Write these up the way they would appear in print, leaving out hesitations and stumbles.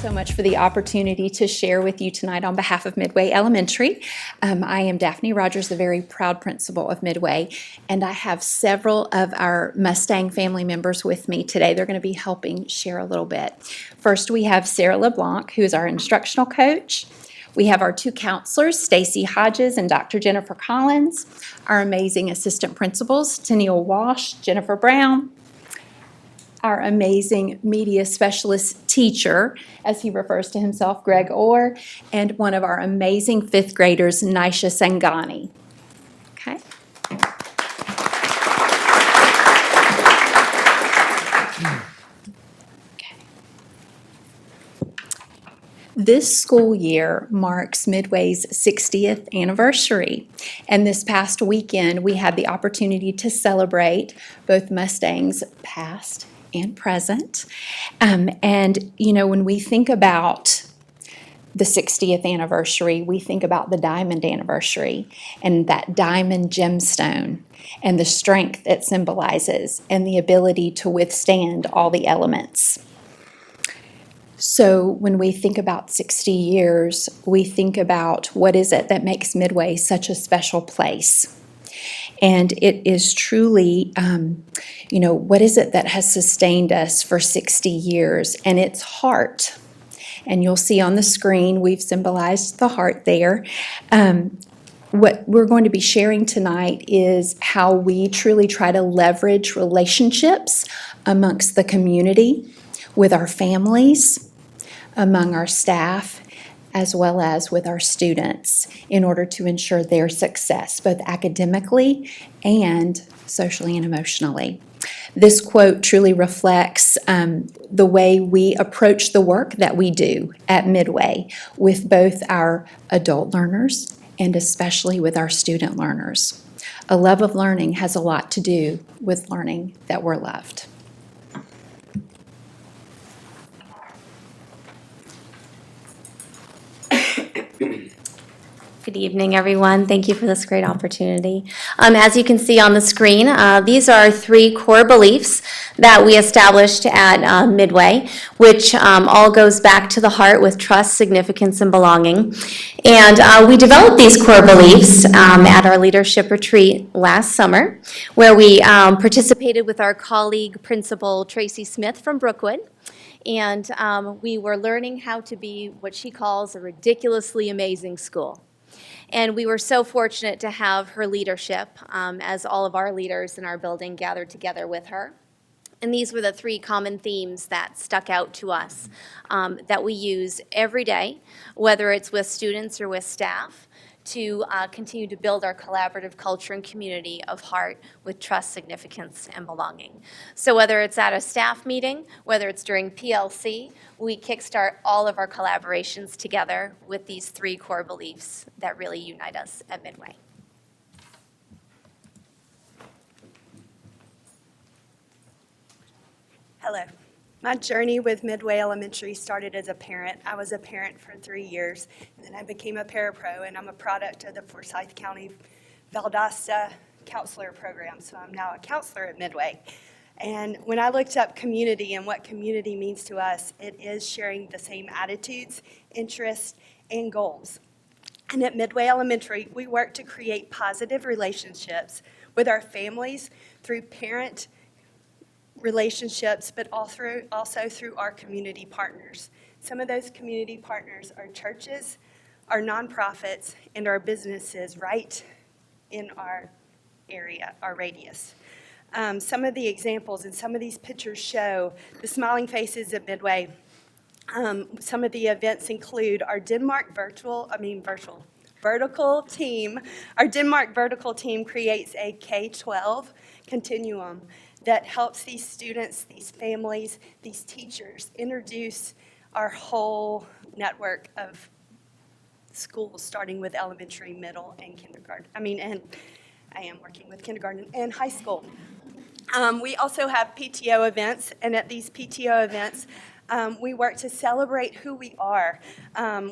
so much for the opportunity to share with you tonight on behalf of Midway Elementary. I am Daphne Rogers, the very proud principal of Midway, and I have several of our Mustang family members with me today. They're going to be helping share a little bit. First, we have Sarah LeBlanc, who is our instructional coach. We have our two counselors, Stacy Hodges and Dr. Jennifer Collins, our amazing assistant principals, Tennille Walsh, Jennifer Brown, our amazing media specialist teacher, as he refers to himself, Greg Orr, and one of our amazing fifth graders, Nisha Sangani. Okay. This school year marks Midway's 60th anniversary, and this past weekend we had the opportunity to celebrate both Mustangs past and present. And you know, when we think about the 60th anniversary, we think about the diamond anniversary and that diamond gemstone and the strength it symbolizes and the ability to withstand all the elements. So when we think about 60 years, we think about what is it that makes Midway such a special place. And it is truly, what is it that has sustained us for 60 years? And it's heart. And you'll see on the screen, we've symbolized the heart there. What we're going to be sharing tonight is how we truly try to leverage relationships amongst the community, with our families, among our staff, as well as with our students, in order to ensure their success, both academically and socially and emotionally. This quote truly reflects the way we approach the work that we do at Midway with both our adult learners and especially with our student learners. A love of learning has a lot to do with learning that we're loved. Good evening, everyone. Thank you for this great opportunity. As you can see on the screen, these are 3 core beliefs that we established at Midway, which all goes back to the heart with trust, significance, and belonging. And we developed these core beliefs at our leadership retreat last summer, where we participated with our colleague principal, Tracy Smith from Brookwood. And we were learning how to be what she calls a ridiculously amazing school. And we were so fortunate to have her leadership as all of our leaders in our building gathered together with her. And these were the 3 common themes that stuck out to us that we use every day, whether it's with students or with staff, to continue to build our collaborative culture and community of heart with trust, significance, and belonging. So whether it's at a staff meeting, whether it's during PLC, we kickstart all of our collaborations together with these 3 core beliefs that really unite us at Midway. Hello. My journey with Midway Elementary started as a parent. I was a parent for 3 years, and then I became a parapro, and I'm a product of the Forsyth County Valdosta Counselor Program, so I'm now a counselor at Midway. And when I looked up community and what community means to us, it is sharing the same attitudes, interests, and goals. And at Midway Elementary, we work to create positive relationships with our families through parent relationships, but also through our community partners. Some of those community partners are churches, our nonprofits, and our businesses right in our area, our radius. Some of the examples and some of these pictures show the smiling faces at Midway. Some of the events include our vertical team. Our Denmark vertical team creates a K-12 continuum that helps these students, these families, these teachers introduce our whole network of schools, starting with elementary, middle, and kindergarten. And I am working with kindergarten and high school. We also have PTO events, and at these PTO events, we work to celebrate who we are.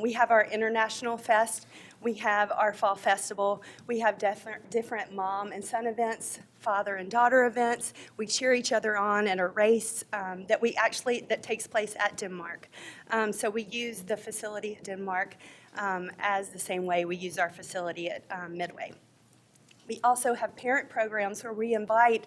We have our International Fest, We have our fall festival. We have different mom and son events, father and daughter events. We cheer each other on in a race that takes place at Denmark. So we use the facility at Denmark as the same way we use our facility at Midway. We also have parent programs where we invite,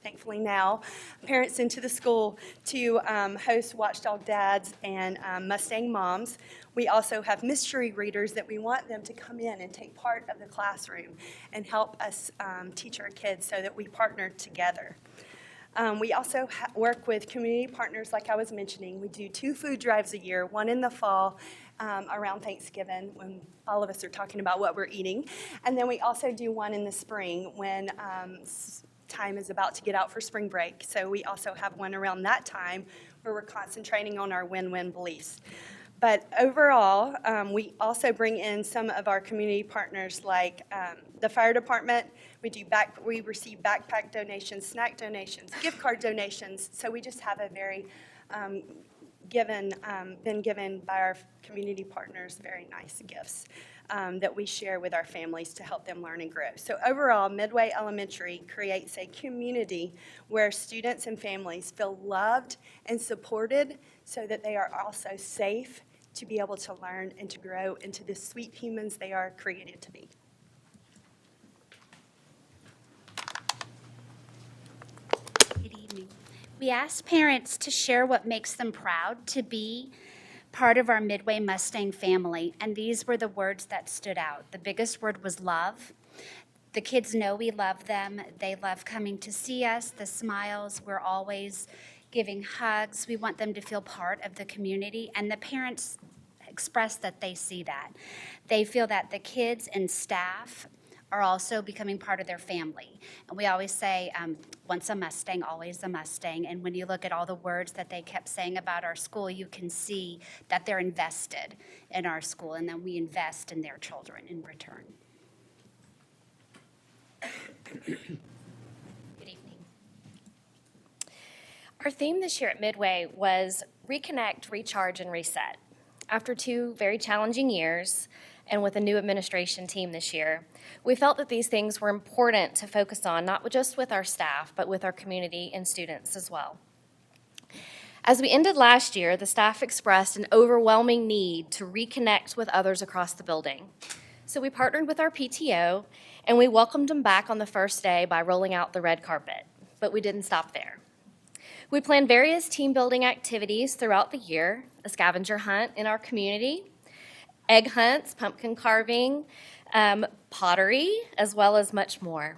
thankfully now, parents into the school to host Watchdog Dads and Mustang Moms. We also have mystery readers that we want them to come in and take part of the classroom and help us teach our kids so that we partner together. We also work with community partners like I was mentioning. We do 2 food drives a year, one in the fall around Thanksgiving when all of us are talking about what we're eating. And then we also do one in the spring when time is about to get out for spring break. So we also have one around that time where we're concentrating on our win-win beliefs. But overall, we also bring in some of our community partners like the fire department. We receive backpack donations, snack donations, gift card donations. So we just have a very been given by our community partners very nice gifts that we share with our families to help them learn and grow. So overall, Midway Elementary creates a community where students and families feel loved and supported so that they are also safe to be able to learn and to grow into the sweet humans they are created to be. Good evening. We asked parents to share what makes them proud to be part of our Midway Mustang family, and these were the words that stood out. The biggest word was love. The kids know we love them. They love coming to see us, the smiles. We're always giving hugs. We want them to feel part of the community, and the parents express that they see that. They feel that the kids and staff are also becoming part of their family. And we always say, once a Mustang, always a Mustang. And when you look at all the words that they kept saying about our school, you can see that they're invested in our school, and then we invest in their children in return. Good evening. Our theme this year at Midway was reconnect, recharge, and reset. After 2 very challenging years, and with a new administration team this year, we felt that these things were important to focus on, not just with our staff, but with our community and students as well. As we ended last year, the staff expressed an overwhelming need to reconnect with others across the building. So we partnered with our PTO, and we welcomed them back on the first day by rolling out the red carpet, but we didn't stop there. We planned various team building activities throughout the year, a scavenger hunt in our community, egg hunts, pumpkin carving, pottery, as well as much more.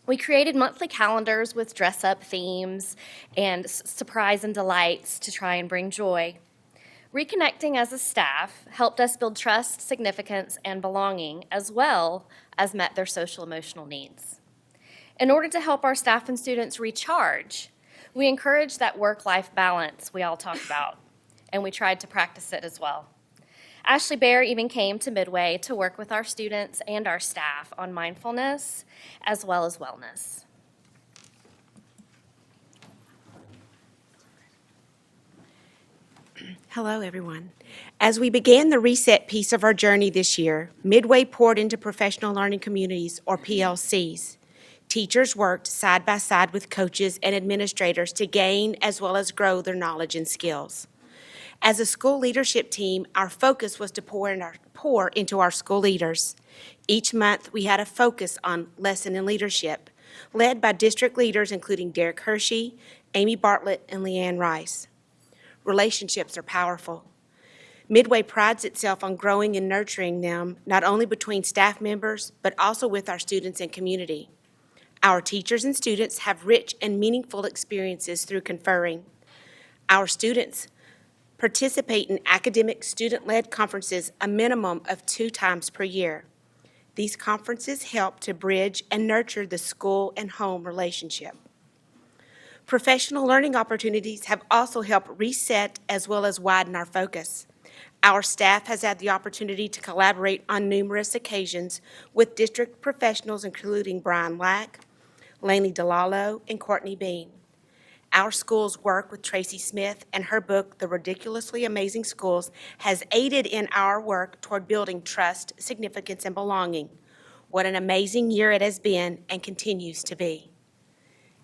We created monthly calendars with dress-up themes and surprise and delights to try and bring joy. Reconnecting as a staff helped us build trust, significance, and belonging, as well as met their social-emotional needs. In order to help our staff and students recharge, we encouraged that work-life balance we all talk about, and we tried to practice it as well. Ashley Bear even came to Midway to work with our students and our staff on mindfulness as well as wellness. Hello, everyone. As we began the reset piece of our journey this year, Midway poured into professional learning communities, or PLCs. Teachers worked side by side with coaches and administrators to gain as well as grow their knowledge and skills. As a school leadership team, our focus was to pour into our school leaders. Each month, we had a focus on lesson and leadership, led by district leaders including Derek Hershey, Amy Bartlett, and Leanne Rice. Relationships are powerful. Midway prides itself on growing and nurturing them, not only between staff members, but also with our students and community. Our teachers and students have rich and meaningful experiences through conferring. Our students participate in academic student-led conferences a minimum of 2 times per year. These conferences help to bridge and nurture the school and home relationship. Professional learning opportunities have also helped reset as well as widen our focus. Our staff has had the opportunity to collaborate on numerous occasions with district professionals including Brian Lack, Laney DeLallo, and Courtney Bean. Our school's work with Tracy Smith and her book, The Ridiculously Amazing Schools, has aided in our work toward building trust, significance, and belonging. What an amazing year it has been and continues to be.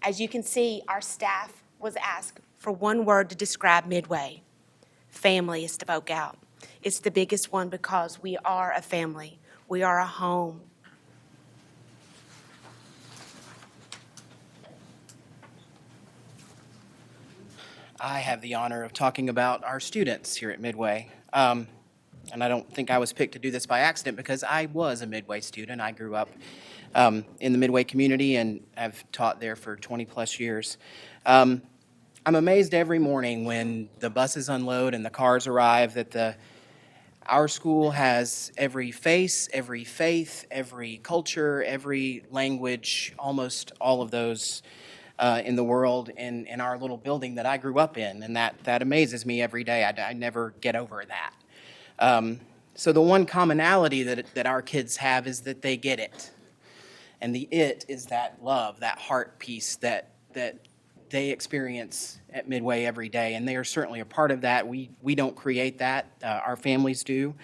As you can see, our staff was asked for one word to describe Midway. Family is spoke out. It's the biggest one because we are a family. We are a home. I have the honor of talking about our students here at Midway. And I don't think I was picked to do this by accident because I was a Midway student. I grew up in the Midway community and I've taught there for 20-plus years. I'm amazed every morning when the buses unload and the cars arrive that our school has every face, every faith, every culture, every language, almost all of those in the world in our little building that I grew up in, and that amazes me every day. I never get over that. So the one commonality that our kids have is that they get it, and the it is that love, that heart piece that they experience at Midway every day, and they are certainly a part of that. We don't create that, our families do,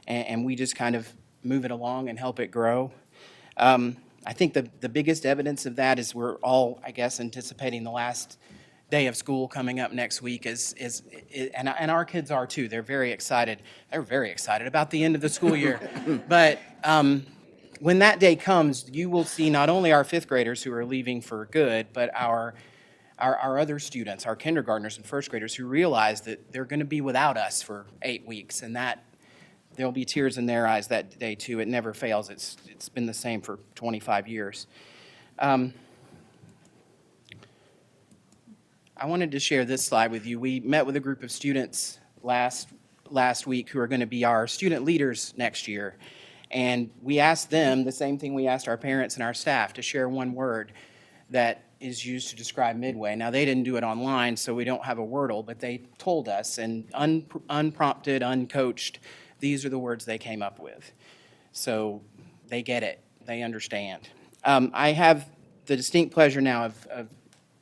and we just kind of move it along and help it grow. I think the biggest evidence of that is we're all, I guess, anticipating the last day of school coming up next week and our kids are too. They're very excited. They're very excited about the end of the school year. But when that day comes, you will see not only our fifth graders who are leaving for good, but our other students, our kindergartners and first graders who realize that they're going to be without us for 8 weeks, and that there'll be tears in their eyes that day too. It never fails. It's been the same for 25 years. I wanted to share this slide with you. We met with a group of students last week who are going to be our student leaders next year. And we asked them the same thing we asked our parents and our staff, to share one word that is used to describe Midway. Now, they didn't do it online, so we don't have a Wordle, but they told us, and unprompted, uncoached, these are the words they came up with. So they get it. They understand. I have the distinct pleasure now of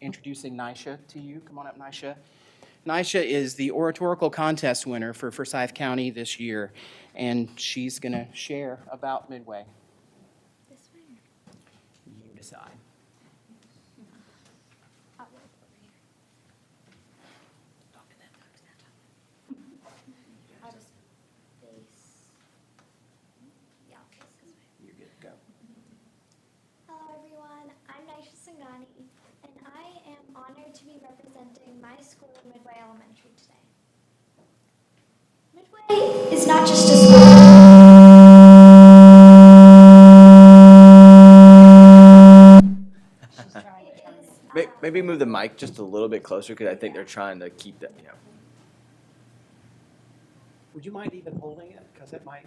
introducing Nisha to you. Come on up, Nisha. Nisha is the oratorical contest winner for Forsyth County this year, and she's going to share about Midway. You decide. You're good to go. Hello everyone, I'm Nisha Singhani, and I am honored to be representing my school, Midway Elementary, today. Midway is not just a school. Maybe move the mic just a little bit closer because I think they're trying to keep that, Would you mind even holding it? Because it might.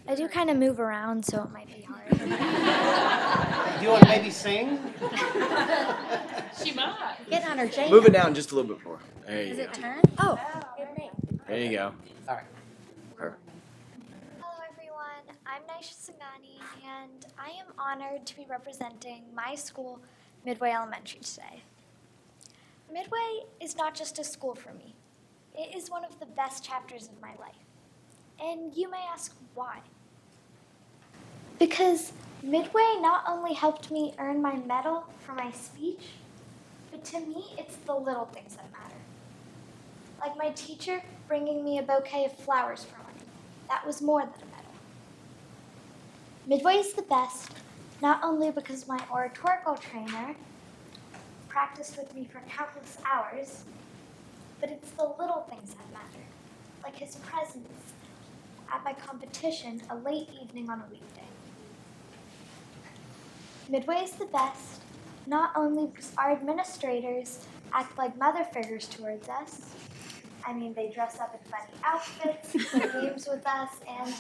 I do kind of move around, so it might be hard. Do you want to maybe sing? Get on her J. Move it down just a little bit more. There you Is go. it turn? Oh, There you go. All right. Perfect. Hello everyone, I'm Nisha Singhani, and I am honored to be representing my school, Midway Elementary, today. Midway is not just a school for me. It is one of the best chapters of my life. And you may ask why. Because Midway not only helped me earn my medal for my speech, but to me, it's the little things that matter. Like my teacher bringing me a bouquet of flowers for money. That was more than a medal. Midway is the best, not only because my oratorical trainer practiced with me for countless hours, but it's the little things that matter, like his presence at my competition a late evening on a weekday. Midway is the best, not only because our administrators act like mother figures towards us. I mean, they dress up in funny outfits, play games with us, and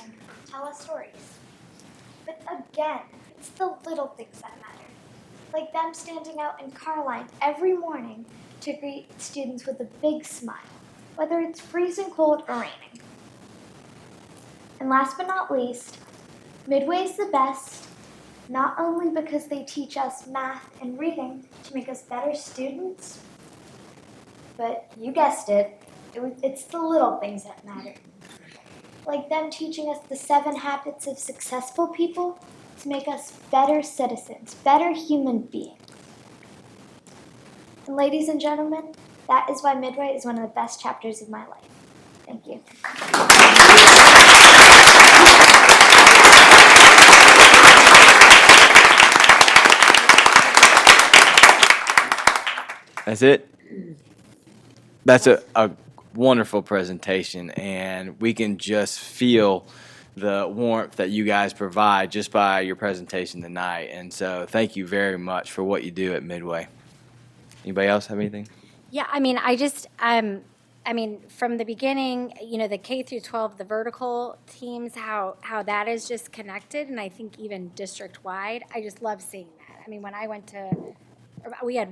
tell us stories. But again, it's the little things that matter, like them standing out in car lines every morning to greet students with a big smile, whether it's freezing cold or raining. And last but not least, Midway is the best not only because they teach us math and reading to make us better students, but you guessed it, it's the little things that matter. Like them teaching us the 7 habits of successful people to make us better citizens, better human beings. And ladies and gentlemen, that is why Midway is one of the best chapters of my life. Thank you. That's it? That's a wonderful presentation, and we can just feel the warmth that you guys provide just by your presentation tonight. And so thank you very much for what you do at Midway. Anybody else have anything? Yeah, from the beginning, the K through 12, the vertical teams, how that is just connected, and I think even district-wide, I just love seeing that. I mean, when I went to, we had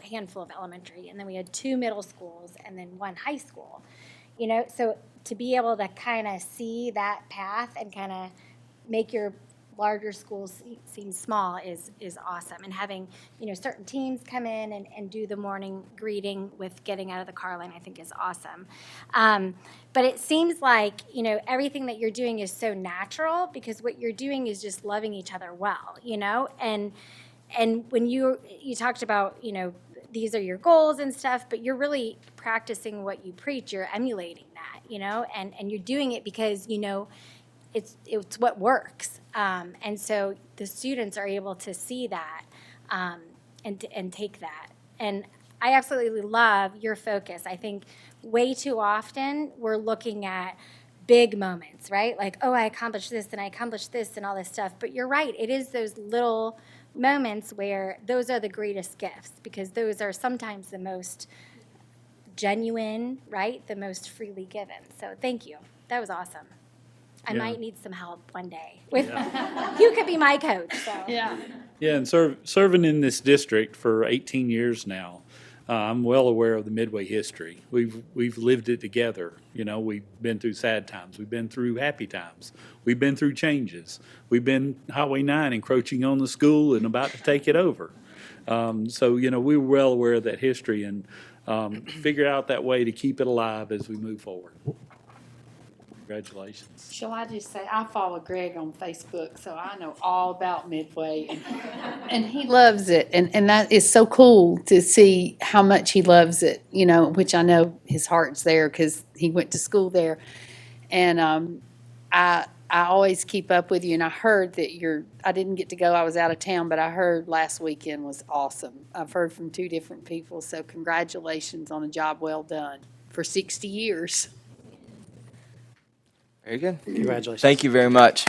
a handful of elementary, and then we had 2 middle schools, and then 1 high school. So to be able to kind of see that path and kind of make your larger schools seem small is awesome. And having, certain teams come in and do the morning greeting with getting out of the car line, I think is awesome. But it seems like, everything that you're doing is so natural because what you're doing is just loving each other well, and when you talked about, these are your goals and stuff, but you're really practicing what you preach. You're emulating that, and you're doing it because, it's what works. And so the students are able to see that and take that. And I absolutely love your focus. I think way too often we're looking at big moments, right? Like, oh, I accomplished this and I accomplished this and all this stuff. But you're right. It is those little moments where those are the greatest gifts because those are sometimes the most genuine, right? The most freely given. So thank you. That was awesome. I might need some help one day. You could be my coach. So. Yeah, and serving in this district for 18 years now, I'm well aware of the Midway history. We've lived it together. We've been through sad times. We've been through happy times. We've been through changes. We've been Highway 9 encroaching on the school and about to take it over. So we were well aware of that history and figured out that way to keep it alive as we move forward. Congratulations. Shall I just say, I follow Greg on Facebook, so I know all about Midway, and he loves it, and that is so cool to see how much he loves it, which I know his heart's there because he went to school there. And I always keep up with you, and I heard that I didn't get to go, I was out of town, but I heard last weekend was awesome. I've heard from 2 different people, so congratulations on a job well done for 60 years. Very good. Congratulations. Thank you very much.